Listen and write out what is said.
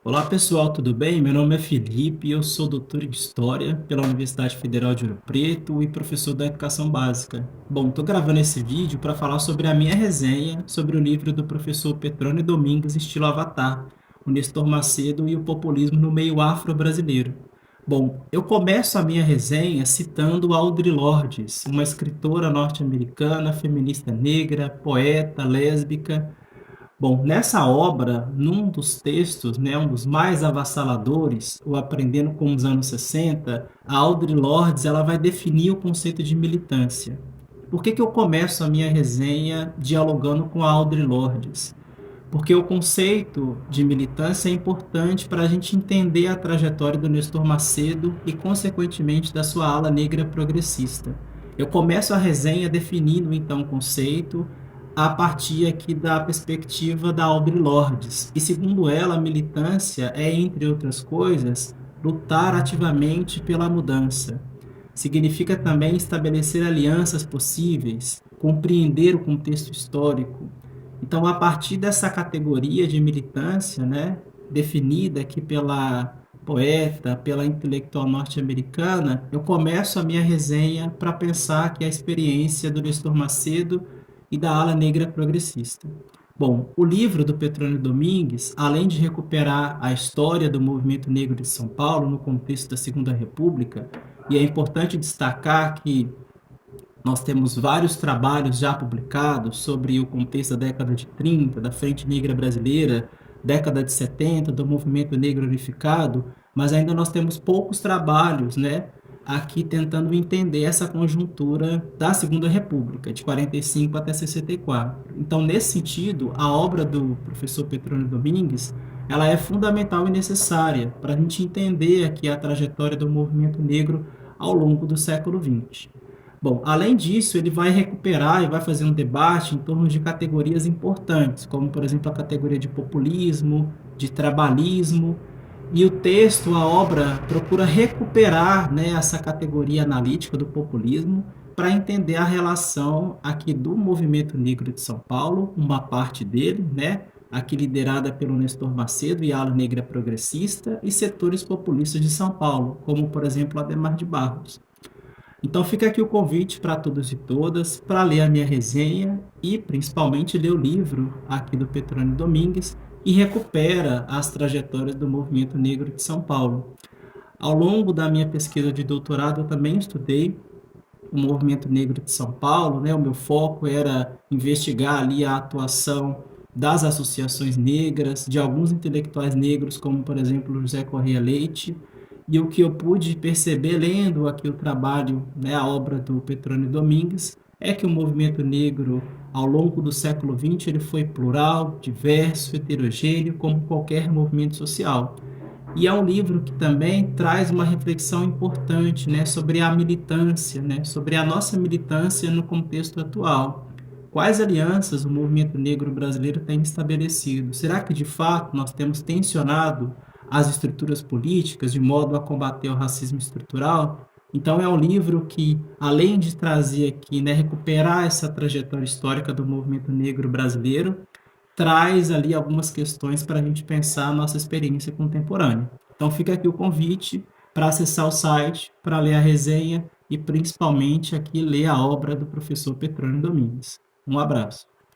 Olá pessoal, tudo bem? Meu nome é Felipe, eu sou doutor em História pela Universidade Federal de Ouro Preto e professor da Educação Básica. Bom, estou gravando esse vídeo para falar sobre a minha resenha sobre o livro do professor Petrônio Domingues, estilo Avatar, o Nestor Macedo e o populismo no meio afro-brasileiro. Bom, eu começo a minha resenha citando Audre Lorde, uma escritora norte-americana, feminista negra, poeta, lésbica. Bom, nessa obra, num dos textos, né, um dos mais avassaladores, o Aprendendo com os Anos 60, a Audre Lorde ela vai definir o conceito de militância. Por que eu começo a minha resenha dialogando com a Audre Lorde? Porque o conceito de militância é importante para a gente entender a trajetória do Nestor Macedo e, consequentemente, da sua ala negra progressista. Eu começo a resenha definindo, então, o conceito a partir aqui da perspectiva da Audre Lorde. E, segundo ela, a militância é, entre outras coisas, lutar ativamente pela mudança. Significa também estabelecer alianças possíveis, compreender o contexto histórico. Então, a partir dessa categoria de militância, né, definida aqui pela poeta, pela intelectual norte-americana, eu começo a minha resenha para pensar que a experiência do Nestor Macedo e da ala negra progressista. Bom, o livro do Petrônio Domingues, além de recuperar a história do movimento negro de São Paulo no contexto da Segunda República, e é importante destacar que nós temos vários trabalhos já publicados sobre o contexto da década de 30, da Frente Negra Brasileira, década de 70, do Movimento Negro Unificado, mas ainda nós temos poucos trabalhos, né, aqui tentando entender essa conjuntura da Segunda República, de 45 até 64. Então, nesse sentido, a obra do professor Petrônio Domingues, ela é fundamental e necessária para a gente entender aqui a trajetória do movimento negro ao longo do século XX. Bom, além disso, ele vai recuperar e vai fazer um debate em torno de categorias importantes, como, por exemplo, a categoria de populismo, de trabalhismo, e o texto, a obra, procura recuperar, né, essa categoria analítica do populismo para entender a relação aqui do movimento negro de São Paulo, uma parte dele, né, aqui liderada pelo Nestor Macedo e a ala negra progressista, e setores populistas de São Paulo, como, por exemplo, Adhemar de Barros. Então fica aqui o convite para todos e todas para ler a minha resenha e principalmente ler o livro aqui do Petrônio Domingues e recupera as trajetórias do movimento negro de São Paulo. Ao longo da minha pesquisa de doutorado eu também estudei o movimento negro de São Paulo, né? O meu foco era investigar ali a atuação das associações negras, de alguns intelectuais negros, como por exemplo José Correia Leite, e o que eu pude perceber lendo aqui o trabalho, né, a obra do Petrônio Domingues, é que o movimento negro, ao longo do século XX, ele foi plural, diverso, heterogêneo, como qualquer movimento social. E é um livro que também traz uma reflexão importante, né, sobre a militância, né, sobre a nossa militância no contexto atual. Quais alianças o movimento negro brasileiro tem estabelecido? Será que, de fato, nós temos tensionado as estruturas políticas de modo a combater o racismo estrutural? Então, é um livro que, além de trazer aqui, né, recuperar essa trajetória histórica do movimento negro brasileiro, traz ali algumas questões para a gente pensar a nossa experiência contemporânea. Então fica aqui o convite para acessar o site, para ler a resenha e principalmente aqui ler a obra do professor Petrônio Domingues. Um abraço.